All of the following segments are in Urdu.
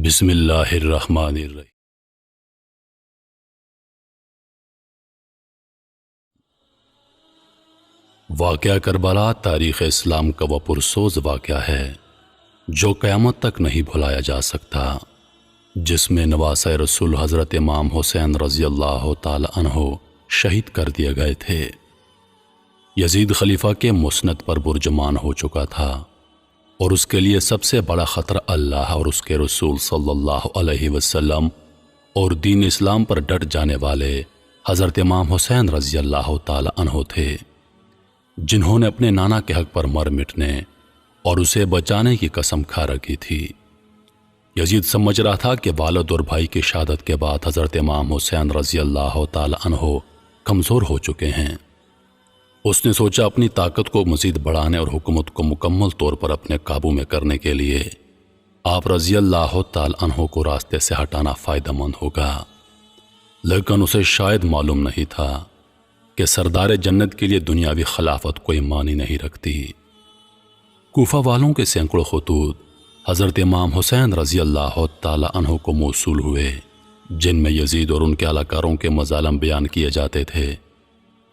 بسم اللہ الرحمن الرحیم۔ واقعہ کربلا تاریخ اسلام کا وہ پرسوز واقعہ ہے جو قیامت تک نہیں بھلایا جا سکتا، جس میں نواسہ رسول حضرت امام حسین رضی اللہ تعالی عنہ شہید کر دیے گئے تھے۔ یزید خلیفہ کے مسند پر برجمان ہو چکا تھا اور اس کے لیے سب سے بڑا خطرہ اللہ اور اس کے رسول صلی اللہ علیہ وسلم اور دین اسلام پر ڈٹ جانے والے حضرت امام حسین رضی اللہ تعالی عنہ تھے، جنہوں نے اپنے نانا کے حق پر مر مٹنے اور اسے بچانے کی قسم کھا رکھی تھی۔ یزید سمجھ رہا تھا کہ والد اور بھائی کی شہادت کے بعد حضرت امام حسین رضی اللہ تعالی عنہ کمزور ہو چکے ہیں۔ اس نے سوچا اپنی طاقت کو مزید بڑھانے اور حکومت کو مکمل طور پر اپنے قابو میں کرنے کے لیے آپ رضی اللہ تعالی عنہ کو راستے سے ہٹانا فائدہ مند ہوگا، لیکن اسے شاید معلوم نہیں تھا کہ سردار جنت کے لیے دنیاوی خلافت کوئی معنی نہیں رکھتی۔ کوفہ والوں کے سینکڑوں خطوط حضرت امام حسین رضی اللہ تعالی عنہ کو موصول ہوئے، جن میں یزید اور ان کے اہلکاروں کے مظالم بیان کیے جاتے تھے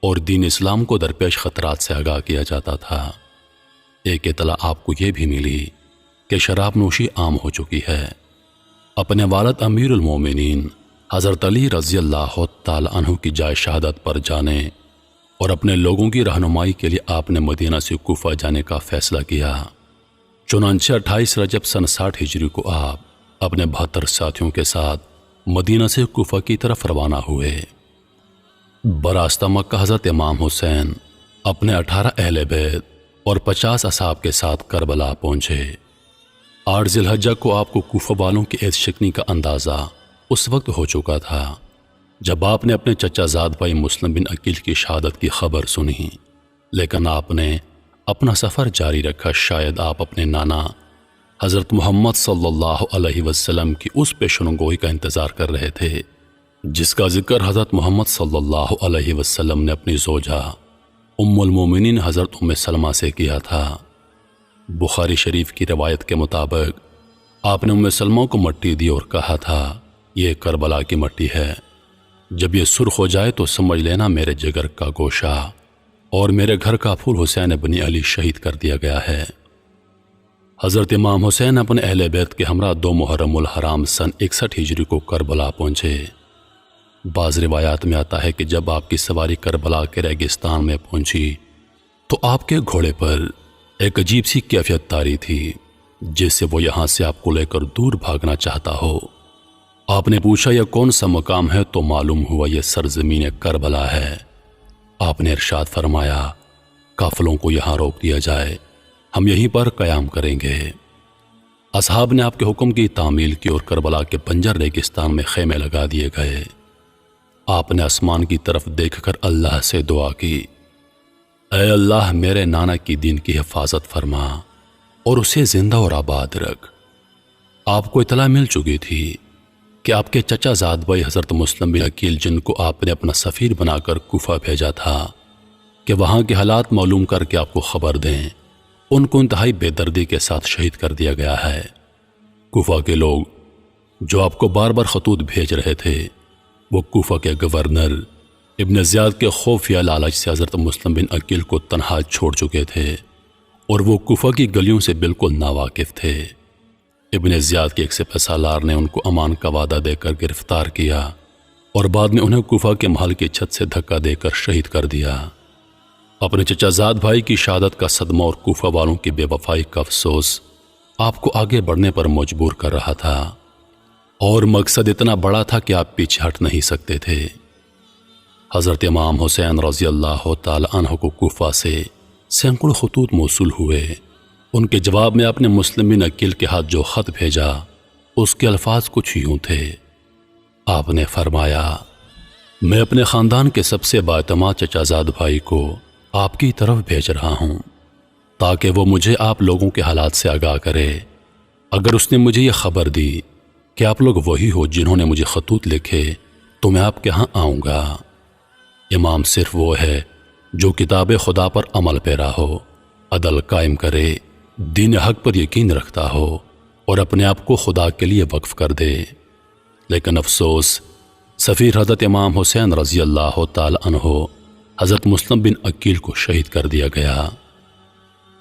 اور دین اسلام کو درپیش خطرات سے آگاہ کیا جاتا تھا۔ ایک اطلاع آپ کو یہ بھی ملی کہ شراب نوشی عام ہو چکی ہے۔ اپنے والد امیر المومنین حضرت علی رضی اللہ تعالی عنہ کی جائے شہادت پر جانے اور اپنے لوگوں کی رہنمائی کے لیے آپ نے مدینہ سے کوفہ جانے کا فیصلہ کیا۔ چنانچہ 28 رجب سن 60 ہجری کو آپ اپنے 72 ساتھیوں کے ساتھ مدینہ سے کوفہ کی طرف روانہ ہوئے۔ براستہ مکہ حضرت امام حسین اپنے 18 اہل بیت اور 50 اصحاب کے ساتھ کربلا پہنچے۔ 8 ذی الحجہ کو آپ کو کوفہ والوں کی عیش شکنی کا اندازہ اس وقت ہو چکا تھا جب آپ نے اپنے چچا زاد بھائی مسلم بن عقیل کی شہادت کی خبر سنی، لیکن آپ نے اپنا سفر جاری رکھا۔ شاید آپ اپنے نانا حضرت محمد صلی اللہ علیہ وسلم کی اس پیشن گوئی کا انتظار کر رہے تھے جس کا ذکر حضرت محمد صلی اللہ علیہ وسلم نے اپنی زوجہ ام المومنین حضرت ام سلمہ سے کیا تھا۔ بخاری شریف کی روایت کے مطابق آپ نے ام سلمہ کو مٹی دی اور کہا تھا، یہ کربلا کی مٹی ہے، جب یہ سرخ ہو جائے تو سمجھ لینا میرے جگر کا گوشہ اور میرے گھر کا پھول حسین بن علی شہید کر دیا گیا ہے۔ حضرت امام حسین اپنے اہل بیت کے ہمراہ 2 محرم الحرام سن 61 ہجری کو کربلا پہنچے۔ بعض روایات میں آتا ہے کہ جب آپ کی سواری کربلا کے ریگستان میں پہنچی تو آپ کے گھوڑے پر ایک عجیب سی کیفیت طاری تھی، جس سے وہ یہاں سے آپ کو لے کر دور بھاگنا چاہتا ہو۔ آپ نے پوچھا یہ کون سا مقام ہے تو معلوم ہوا یہ سرزمین کربلا ہے۔ آپ نے ارشاد فرمایا، قافلوں کو یہاں روک دیا جائے، ہم یہیں پر قیام کریں گے۔ اصحاب نے آپ کے حکم کی تعمیل کی اور کربلا کے بنجر ریگستان میں خیمے لگا دیے گئے۔ آپ نے آسمان کی طرف دیکھ کر اللہ سے دعا کی، اے اللہ میرے نانا کی دین کی حفاظت فرما اور اسے زندہ اور آباد رکھ۔ آپ کو اطلاع مل چکی تھی کہ آپ کے چچا زاد بھائی حضرت مسلم بن عقیل، جن کو آپ نے اپنا سفیر بنا کر کوفہ بھیجا تھا کہ وہاں کے حالات معلوم کر کے آپ کو خبر دیں، ان کو انتہائی بے دردی کے ساتھ شہید کر دیا گیا ہے۔ کوفہ کے لوگ جو آپ کو بار بار خطوط بھیج رہے تھے، وہ کوفہ کے گورنر ابن زیاد کے خوف یا لالچ سے حضرت مسلم بن عقیل کو تنہا چھوڑ چکے تھے اور وہ کوفہ کی گلیوں سے بالکل ناواقف تھے۔ ابن زیاد کے ایک سپہ سالار نے ان کو امان کا وعدہ دے کر گرفتار کیا اور بعد میں انہیں کوفہ کے محل کی چھت سے دھکا دے کر شہید کر دیا۔ اپنے چچا زاد بھائی کی شہادت کا صدمہ اور کوفہ والوں کی بے وفائی کا افسوس آپ کو آگے بڑھنے پر مجبور کر رہا تھا، اور مقصد اتنا بڑا تھا کہ آپ پیچھے ہٹ نہیں سکتے تھے۔ حضرت امام حسین رضی اللہ تعالی عنہ کو کوفہ سے سینکڑوں خطوط موصول ہوئے۔ ان کے جواب میں آپ نے مسلم بن عقیل کے ہاتھ جو خط بھیجا، اس کے الفاظ کچھ یوں تھے۔ آپ نے فرمایا، میں اپنے خاندان کے سب سے بااعتماد چچا زاد بھائی کو آپ کی طرف بھیج رہا ہوں تاکہ وہ مجھے آپ لوگوں کے حالات سے آگاہ کرے۔ اگر اس نے مجھے یہ خبر دی کہ آپ لوگ وہی ہو جنہوں نے مجھے خطوط لکھے تو میں آپ کے ہاں آؤں گا۔ امام صرف وہ ہے جو کتاب خدا پر عمل پیرا ہو، عدل قائم کرے، دین حق پر یقین رکھتا ہو اور اپنے آپ کو خدا کے لیے وقف کر دے۔ لیکن افسوس، سفیر حضرت امام حسین رضی اللہ تعالی عنہ حضرت مسلم بن عقیل کو شہید کر دیا گیا۔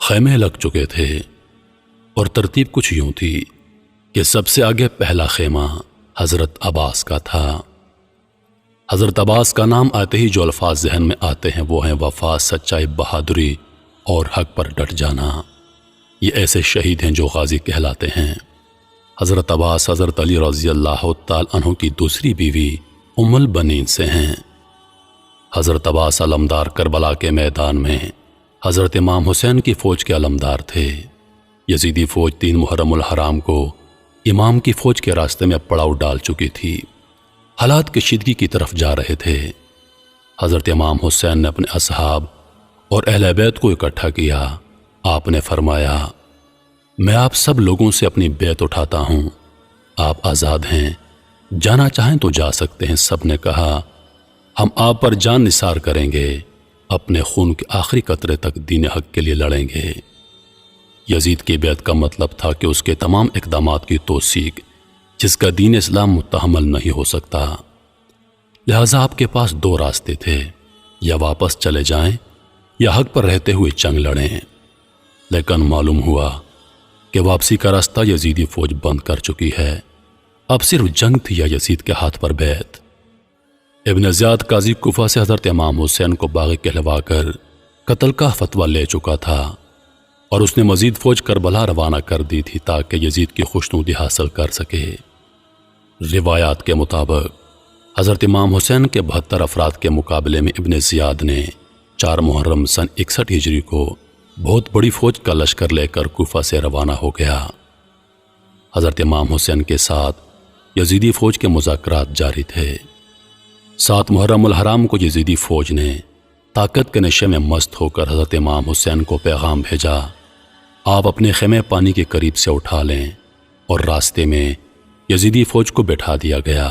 خیمے لگ چکے تھے اور ترتیب کچھ یوں تھی کہ سب سے آگے پہلا خیمہ حضرت عباس کا تھا۔ حضرت عباس کا نام آتے ہی جو الفاظ ذہن میں آتے ہیں وہ ہیں وفا، سچائی، بہادری اور حق پر ڈٹ جانا۔ یہ ایسے شہید ہیں جو غازی کہلاتے ہیں۔ حضرت عباس حضرت علی رضی اللہ تعالی عنہ کی دوسری بیوی ام البنین سے ہیں۔ حضرت عباس علمدار کربلا کے میدان میں حضرت امام حسین کی فوج کے علمدار تھے۔ یزیدی فوج 3 محرم الحرام کو امام کی فوج کے راستے میں پڑاؤ ڈال چکی تھی۔ حالات کشیدگی کی طرف جا رہے تھے۔ حضرت امام حسین نے اپنے اصحاب اور اہل بیت کو اکٹھا کیا۔ آپ نے فرمایا، میں آپ سب لوگوں سے اپنی بیعت اٹھاتا ہوں، آپ آزاد ہیں، جانا چاہیں تو جا سکتے ہیں۔ سب نے کہا، ہم آپ پر جان نثار کریں گے، اپنے خون کے آخری قطرے تک دین حق کے لیے لڑیں گے۔ یزید کی بیعت کا مطلب تھا کہ اس کے تمام اقدامات کی توثیق جس کا دین اسلام متحمل نہیں ہو سکتا۔ لہذا آپ کے پاس 2 راستے تھے، یا واپس چلے جائیں یا حق پر رہتے ہوئے جنگ لڑیں۔ لیکن معلوم ہوا کہ واپسی کا راستہ یزیدی فوج بند کر چکی ہے۔ اب صرف جنگ تھی یا یزید کے ہاتھ پر بیعت۔ ابن زیاد قاضی کوفہ سے حضرت امام حسین کو باغی کہلوا کر قتل کا فتویٰ لے چکا تھا اور اس نے مزید فوج کربلا روانہ کر دی تھی تاکہ یزید کی خوشنودی حاصل کر سکے۔ روایات کے مطابق حضرت امام حسین کے 72 افراد کے مقابلے میں ابن زیاد نے 4 محرم سن 61 ہجری کو بہت بڑی فوج کا لشکر لے کر کوفہ سے روانہ ہو گیا۔ حضرت امام حسین کے ساتھ یزیدی فوج کے مذاکرات جاری تھے۔ 7 محرم الحرام کو یزیدی فوج نے طاقت کے نشے میں مست ہو کر حضرت امام حسین کو پیغام بھیجا، آپ اپنے خیمے پانی کے قریب سے اٹھا لیں، اور راستے میں یزیدی فوج کو بٹھا دیا گیا۔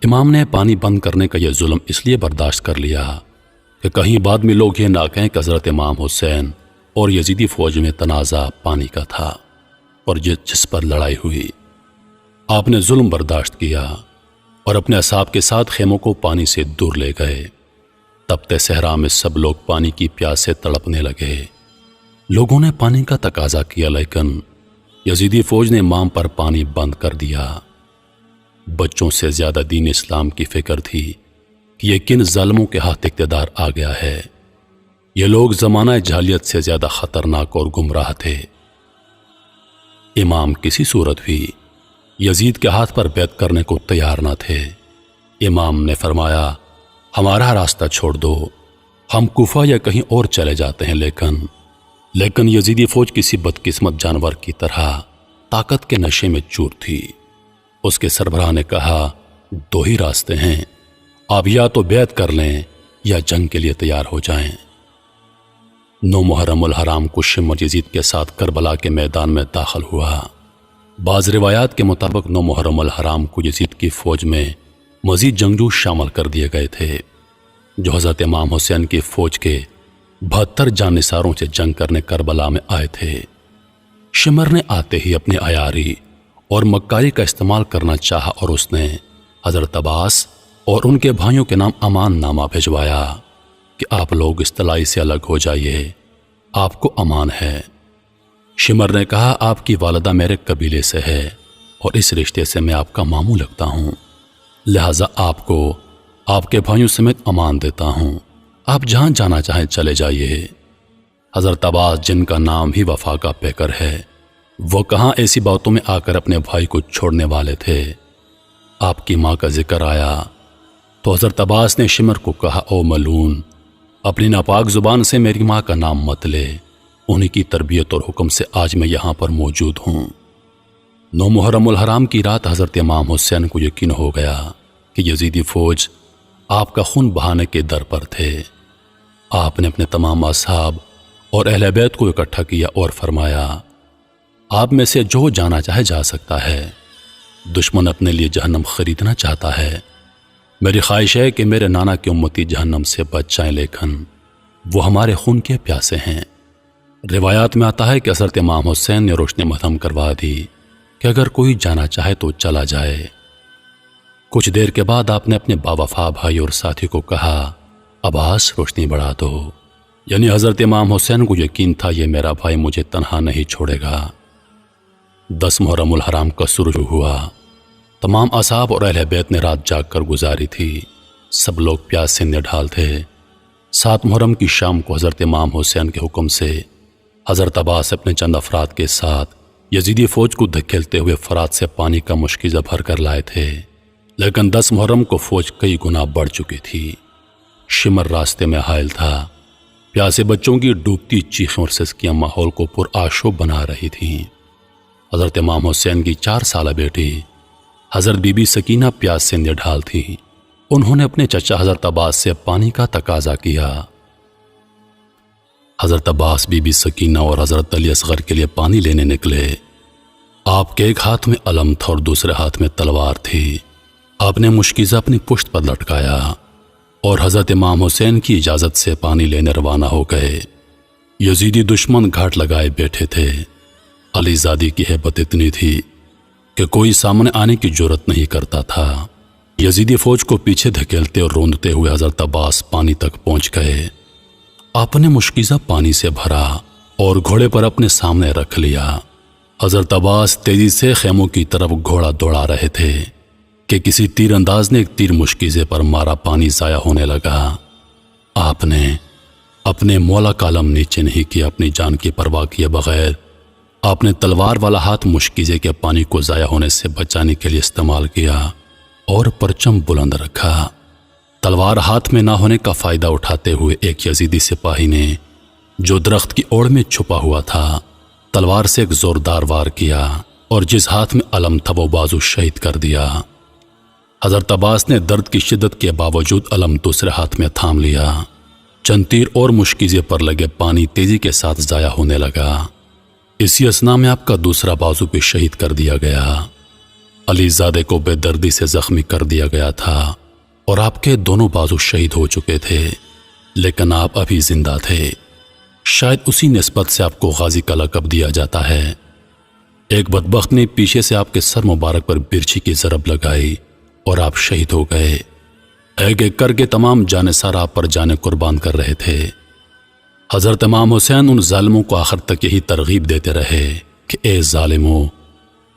امام نے پانی بند کرنے کا یہ ظلم اس لیے برداشت کر لیا کہ کہیں بعد میں لوگ یہ نہ کہیں کہ حضرت امام حسین اور یزیدی فوج میں تنازع پانی کا تھا اور جس پر لڑائی ہوئی۔ آپ نے ظلم برداشت کیا اور اپنے اصحاب کے ساتھ خیموں کو پانی سے دور لے گئے۔ تپتے صحرا میں سب لوگ پانی کی پیاس سے تڑپنے لگے۔ لوگوں نے پانی کا تقاضا کیا، لیکن یزیدی فوج نے امام پر پانی بند کر دیا۔ بچوں سے زیادہ دین اسلام کی فکر تھی کہ یہ کن ظالموں کے ہاتھ اقتدار آ گیا ہے۔ یہ لوگ زمانہ جاہلیت سے زیادہ خطرناک اور گمراہ تھے۔ امام کسی صورت بھی یزید کے ہاتھ پر بیعت کرنے کو تیار نہ تھے۔ امام نے فرمایا، ہمارا راستہ چھوڑ دو، ہم کوفہ یا کہیں اور چلے جاتے ہیں۔ لیکن یزیدی فوج کسی بدقسمت جانور کی طرح طاقت کے نشے میں چور تھی۔ اس کے سربراہ نے کہا، 2 ہی راستے ہیں، آپ یا تو بیعت کر لیں یا جنگ کے لیے تیار ہو جائیں۔ 9 محرم الحرام کو شمر یزید کے ساتھ کربلا کے میدان میں داخل ہوا۔ بعض روایات کے مطابق 9 محرم الحرام کو یزید کی فوج میں مزید جنگجو شامل کر دیے گئے تھے جو حضرت امام حسین کی فوج کے 72 جانثاروں سے جنگ کرنے کربلا میں آئے تھے۔ شمر نے آتے ہی اپنی عیاری اور مکاری کا استعمال کرنا چاہا اور اس نے حضرت عباس اور ان کے بھائیوں کے نام امان نامہ بھجوایا کہ آپ لوگ اس طلائی سے الگ ہو جائیے، آپ کو امان ہے۔ شمر نے کہا، آپ کی والدہ میرے قبیلے سے ہے اور اس رشتے سے میں آپ کا ماموں لگتا ہوں، لہذا آپ کو آپ کے بھائیوں سمیت امان دیتا ہوں، آپ جہاں جانا چاہیں چلے جائیے۔ حضرت عباس، جن کا نام ہی وفا کا پیکر ہے، وہ کہاں ایسی باتوں میں آ کر اپنے بھائی کو چھوڑنے والے تھے۔ آپ کی ماں کا ذکر آیا تو حضرت عباس نے شمر کو کہا، او ملعون، اپنی ناپاک زبان سے میری ماں کا نام مت لے، انہی کی تربیت اور حکم سے آج میں یہاں پر موجود ہوں۔ 9 محرم الحرام کی رات حضرت امام حسین کو یقین ہو گیا کہ یزیدی فوج آپ کا خون بہانے کے در پر تھے۔ آپ نے اپنے تمام اصحاب اور اہل بیت کو اکٹھا کیا اور فرمایا، آپ میں سے جو جانا چاہے جا سکتا ہے، دشمن اپنے لیے جہنم خریدنا چاہتا ہے، میری خواہش ہے کہ میرے نانا کی امتی جہنم سے بچ جائیں، لیکن وہ ہمارے خون کے پیاسے ہیں۔ روایات میں آتا ہے کہ حضرت امام حسین نے روشنی مدھم کروا دی کہ اگر کوئی جانا چاہے تو چلا جائے۔ کچھ دیر کے بعد آپ نے اپنے باوفا بھائی اور ساتھی کو کہا، عباس روشنی بڑھا دو، یعنی حضرت امام حسین کو یقین تھا یہ میرا بھائی مجھے تنہا نہیں چھوڑے گا۔ 10 محرم الحرام کا شروع ہوا۔ تمام اصحاب اور اہل بیت نے رات جاگ کر گزاری تھی۔ سب لوگ پیاس سے نڈھال تھے۔ 7 محرم کی شام کو حضرت امام حسین کے حکم سے حضرت عباس اپنے چند افراد کے ساتھ یزیدی فوج کو دھکیلتے ہوئے فرات سے پانی کا مشکیزہ بھر کر لائے تھے، لیکن 10 محرم کو فوج کئی گنا بڑھ چکی تھی۔ شمر راستے میں حائل تھا۔ پیاسے بچوں کی ڈوبتی چیخیں اور سسکیاں ماحول کو پرآشوب بنا رہی تھیں۔ حضرت امام حسین کی 4 سالہ بیٹی حضرت بی بی سکینہ پیاس سے نڈھال تھی۔ انہوں نے اپنے چچا حضرت عباس سے پانی کا تقاضا کیا۔ حضرت عباس بی بی سکینہ اور حضرت علی اصغر کے لیے پانی لینے نکلے۔ آپ کے ایک ہاتھ میں علم تھا اور دوسرے ہاتھ میں تلوار تھی۔ آپ نے مشکیزہ اپنی پشت پر لٹکایا اور حضرت امام حسین کی اجازت سے پانی لینے روانہ ہو گئے۔ یزیدی دشمن گھاٹ لگائے بیٹھے تھے۔ علی زادی کی ہیبت اتنی تھی کہ کوئی سامنے آنے کی جرأت نہیں کرتا تھا۔ یزیدی فوج کو پیچھے دھکیلتے اور روندتے ہوئے حضرت عباس پانی تک پہنچ گئے۔ آپ نے مشکیزہ پانی سے بھرا اور گھوڑے پر اپنے سامنے رکھ لیا۔ حضرت عباس تیزی سے خیموں کی طرف گھوڑا دوڑا رہے تھے کہ کسی تیر انداز نے ایک تیر مشکیزے پر مارا، پانی ضائع ہونے لگا۔ آپ نے اپنے مولا کا علم نیچے نہیں کیا، اپنی جان کی پرواہ کیے بغیر آپ نے تلوار والا ہاتھ مشکیزے کے پانی کو ضائع ہونے سے بچانے کے لیے استعمال کیا اور پرچم بلند رکھا۔ تلوار ہاتھ میں نہ ہونے کا فائدہ اٹھاتے ہوئے ایک یزیدی سپاہی نے جو درخت کی اوڑ میں چھپا ہوا تھا تلوار سے ایک زوردار وار کیا اور جس ہاتھ میں علم تھا وہ بازو شہید کر دیا۔ حضرت عباس نے درد کی شدت کے باوجود علم دوسرے ہاتھ میں تھام لیا۔ چند تیر اور مشکیزے پر لگے پانی تیزی کے ساتھ ضائع ہونے لگا۔ اسی اثناء میں آپ کا دوسرا بازو بھی شہید کر دیا گیا۔ علی زادے کو بے دردی سے زخمی کر دیا گیا تھا اور آپ کے دونوں بازو شہید ہو چکے تھے، لیکن آپ ابھی زندہ تھے۔ شاید اسی نسبت سے آپ کو غازی کا لقب دیا جاتا ہے۔ ایک بدبخت نے پیچھے سے آپ کے سر مبارک پر برچھی کی ضرب لگائی اور آپ شہید ہو گئے۔ ایک ایک کر کے تمام جانثار آپ پر جانیں قربان کر رہے تھے۔ حضرت امام حسین ان ظالموں کو آخر تک یہی ترغیب دیتے رہے کہ اے ظالموں،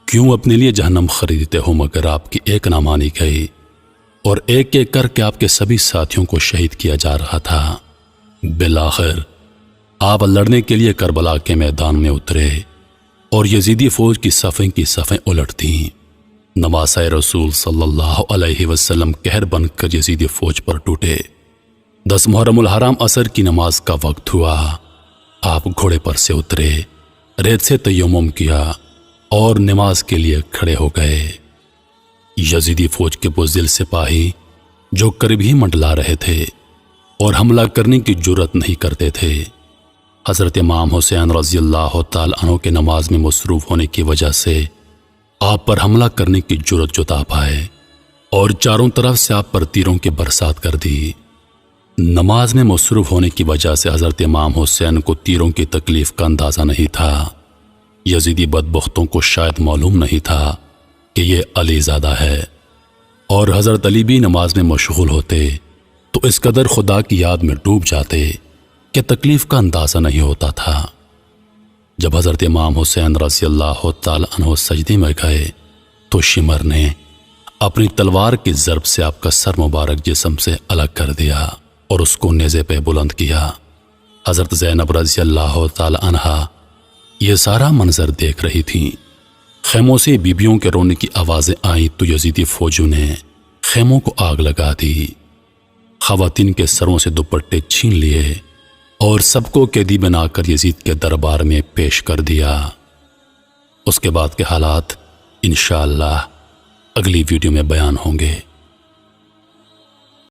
کیوں اپنے لیے جہنم خریدتے ہو، مگر آپ کی ایک نہ مانی گئی اور ایک ایک کر کے آپ کے سبھی ساتھیوں کو شہید کیا جا رہا تھا۔ بالآخر آپ لڑنے کے لیے کربلا کے میدان میں اترے اور یزیدی فوج کی صفیں الٹ دیں۔ نواسۂ رسول صلی اللہ علیہ وسلم قہر بن کر یزیدی فوج پر ٹوٹے۔ 10 محرم الحرام عصر کی نماز کا وقت ہوا۔ آپ گھوڑے پر سے اترے، ریت سے تیمم کیا اور نماز کے لیے کھڑے ہو گئے۔ یزیدی فوج کے بزدل سپاہی جو قریب ہی منڈلا رہے تھے اور حملہ کرنے کی جرأت نہیں کرتے تھے، حضرت امام حسین رضی اللہ تعالی عنہ کے نماز میں مصروف ہونے کی وجہ سے آپ پر حملہ کرنے کی جرأت جتا پائے اور چاروں طرف سے آپ پر تیروں کی برسات کر دی۔ نماز میں مصروف ہونے کی وجہ سے حضرت امام حسین کو تیروں کی تکلیف کا اندازہ نہیں تھا۔ یزیدی بدبختوں کو شاید معلوم نہیں تھا کہ یہ علی زادہ ہے، اور حضرت علی بھی نماز میں مشغول ہوتے تو اس قدر خدا کی یاد میں ڈوب جاتے کہ تکلیف کا اندازہ نہیں ہوتا تھا۔ جب حضرت امام حسین رضی اللہ تعالی عنہ سجدے میں گئے تو شمر نے اپنی تلوار کی ضرب سے آپ کا سر مبارک جسم سے الگ کر دیا اور اس کو نیزے پہ بلند کیا۔ حضرت زینب رضی اللہ تعالی عنہا یہ سارا منظر دیکھ رہی تھیں۔ خیموں سے بیبیوں کے رونے کی آوازیں آئیں تو یزیدی فوجیوں نے خیموں کو آگ لگا دی، خواتین کے سروں سے دوپٹے چھین لیے اور سب کو قیدی بنا کر یزید کے دربار میں پیش کر دیا۔ اس کے بعد کے حالات انشاءاللہ اگلی ویڈیو میں بیان ہوں گے۔